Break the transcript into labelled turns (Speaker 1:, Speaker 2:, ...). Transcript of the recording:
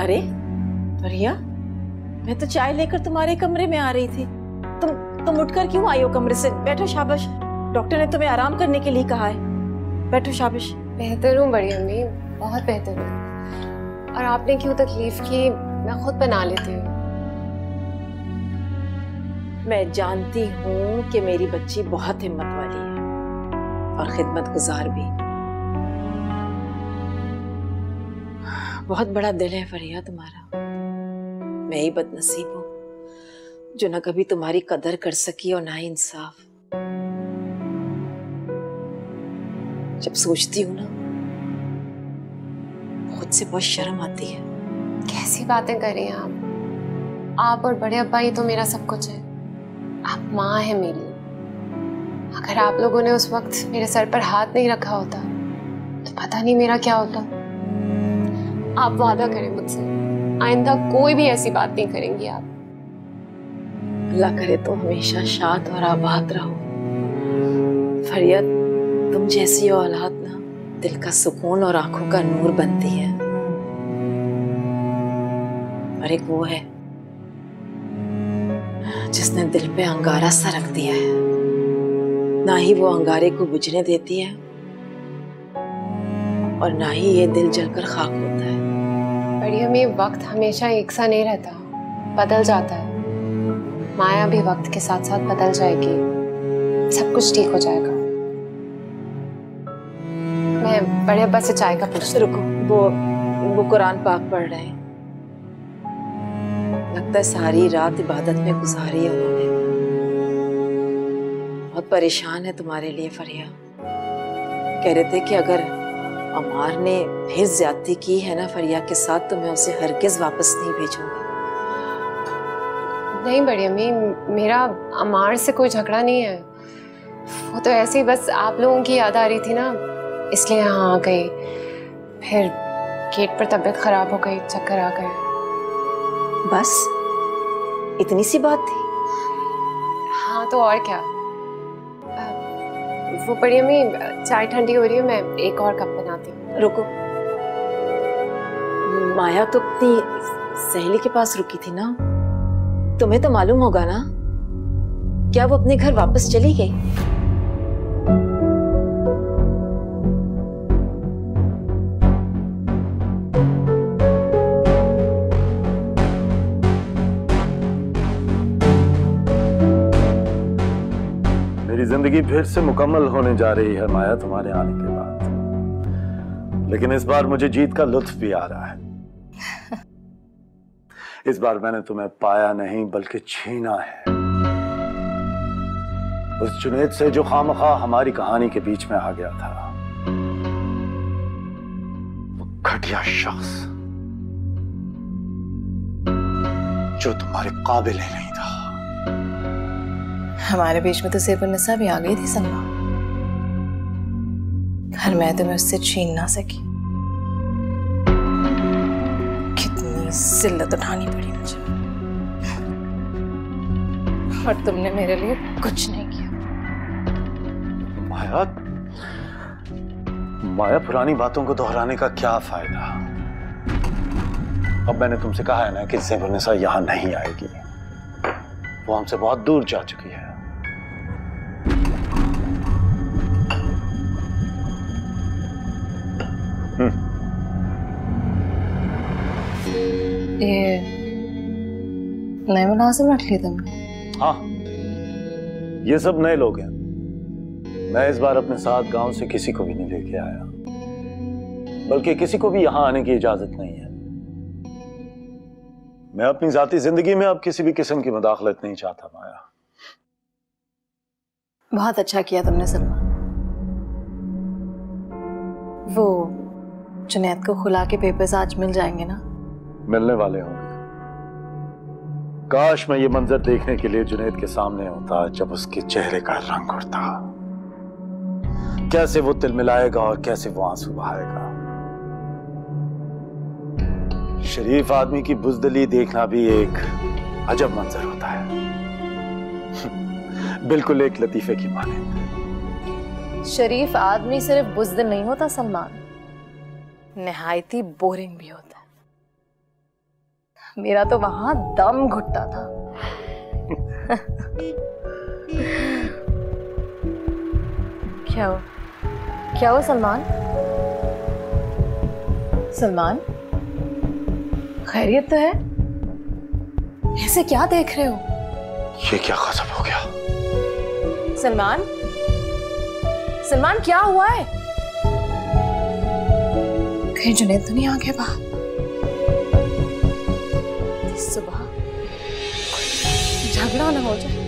Speaker 1: अरे फरिया, मैं तो चाय लेकर तुम्हारे कमरे में आ रही थी। तुम उठकर क्यों आई हो कमरे से? बैठो, शाबाश। डॉक्टर ने तुम्हें आराम करने के लिए कहा है। बैठो, शाबाश।
Speaker 2: बेहतर हूँ बड़ी अम्मी, बहुत बेहतर हूँ। और आपने क्यों तकलीफ की, मैं खुद बना लेती हूँ।
Speaker 1: मैं जानती हूँ कि मेरी बच्ची बहुत हिम्मत वाली है और खिदमतगुजार भी। बहुत बड़ा दिल है फरिया तुम्हारा। मैं ही बदनसीब हूँ जो न कभी तुम्हारी कदर कर सकी और ना ही इंसाफ। जब सोचती हूँ ना, खुद से बहुत शर्म आती है।
Speaker 2: कैसी बातें कर रही हैं आप और बड़े अब्बा ही तो मेरा सब कुछ है। आप माँ है मेरी। अगर आप लोगों ने उस वक्त मेरे सर पर हाथ नहीं रखा होता तो पता नहीं मेरा क्या होता। आप वादा करें मुझसे, आइंदा कोई भी ऐसी बात नहीं करेंगी आप।
Speaker 1: अल्लाह करे तो हमेशा शाद और आबाद रहो। फरिया, तुम जैसी औलाद ना दिल का सुकून और आंखों का नूर बनती है। और एक वो है जिसने दिल पे अंगारा सा रख दिया है, ना ही वो अंगारे को बुझने देती है और ना ही ये दिल जलकर खाक होता है।
Speaker 2: बड़ी अम्मी, वक्त हमेशा एक सा नहीं रहता, बदल जाता है। माया भी वक्त के साथ साथ बदल जाएगी, सब कुछ ठीक हो जाएगा। मैं बड़े अब्बा से चाय का पूछ।
Speaker 1: रुको, वो कुरान पाक पढ़ रहे हैं। लगता है सारी रात इबादत में गुजारी है उन्होंने। बहुत परेशान है तुम्हारे लिए फरिया। कह रहे थे कि अगर अमार ने फिर ज्यादती की है ना फरिया के साथ, तो मैं उसे हरगिज वापस नहीं भेजूंगा।
Speaker 2: नहीं बड़ी अम्मी, मेरा अमार से कोई झगड़ा नहीं है। वो तो ऐसे ही बस आप लोगों की याद आ रही थी ना, इसलिए यहाँ आ गई। फिर गेट पर तबीयत खराब हो गई, चक्कर आ गए।
Speaker 1: बस इतनी सी बात थी?
Speaker 2: हाँ तो और क्या। वो बड़ी अम्मी, चाय ठंडी हो रही है, मैं एक और कप बनाती हूँ।
Speaker 1: रुको, माया तो अपनी सहेली के पास रुकी थी ना, तुम्हें तो मालूम होगा ना। क्या वो अपने घर वापस चली गई?
Speaker 3: मेरी जिंदगी फिर से मुकम्मल होने जा रही है माया तुम्हारे आने के बाद। लेकिन इस बार मुझे जीत का लुत्फ भी आ रहा है। इस बार मैंने तुम्हें पाया नहीं बल्कि छीना है। उस जुनैद से जो खामखा हमारी कहानी के बीच में आ गया था। वो घटिया शख्स जो तुम्हारे काबिल ही नहीं था।
Speaker 4: हमारे बीच में तो सिर्फ भी आ गई थी सलमा। घर मैं तुम्हें उससे छीन ना सकी। कितनी जिल्लत उठानी पड़ी मुझे, और तुमने मेरे लिए कुछ नहीं किया।
Speaker 3: माया, पुरानी बातों को दोहराने का क्या फायदा। अब मैंने तुमसे कहा है ना कि ज़ेबुन्निसा यहां नहीं आएगी। वो हमसे बहुत दूर जा चुकी है।
Speaker 4: ये नए मुलाजिम रख लिए तुमने?
Speaker 3: हाँ, ये सब नए लोग हैं। मैं इस बार अपने साथ गांव से किसी को भी नहीं लेके आया, बल्कि किसी को भी यहां आने की इजाजत नहीं है। मैं अपनी जाती जिंदगी में अब किसी भी किस्म की मुदाखलत नहीं चाहता माया।
Speaker 4: बहुत अच्छा किया तुमने सलमा। वो जुनैद को खुला के पेपर्स आज मिल जाएंगे ना?
Speaker 3: मिलने वाले होंगे। काश मैं ये मंजर देखने के लिए जुनैद के सामने होता जब उसके चेहरे का रंग उड़ता। कैसे वो तिलमिलाएगा और कैसे वो आंसू बहाएगा। शरीफ आदमी की बुज़दिली देखना भी एक अजब मंजर होता है। बिल्कुल एक लतीफे की माने।
Speaker 4: शरीफ आदमी सिर्फ बुज़दिल नहीं होता सलमान, निहायती बोरिंग भी होता है। मेरा तो वहां दम घुटता था। क्या हो सलमान? सलमान, खैरियत तो है? ऐसे क्या देख रहे हो?
Speaker 3: ये क्या गजब हो गया?
Speaker 4: सलमान, सलमान क्या हुआ है? कहीं जुनैद तो नहीं आ गया बाहर? इस सुबह झगड़ा ना हो जाए।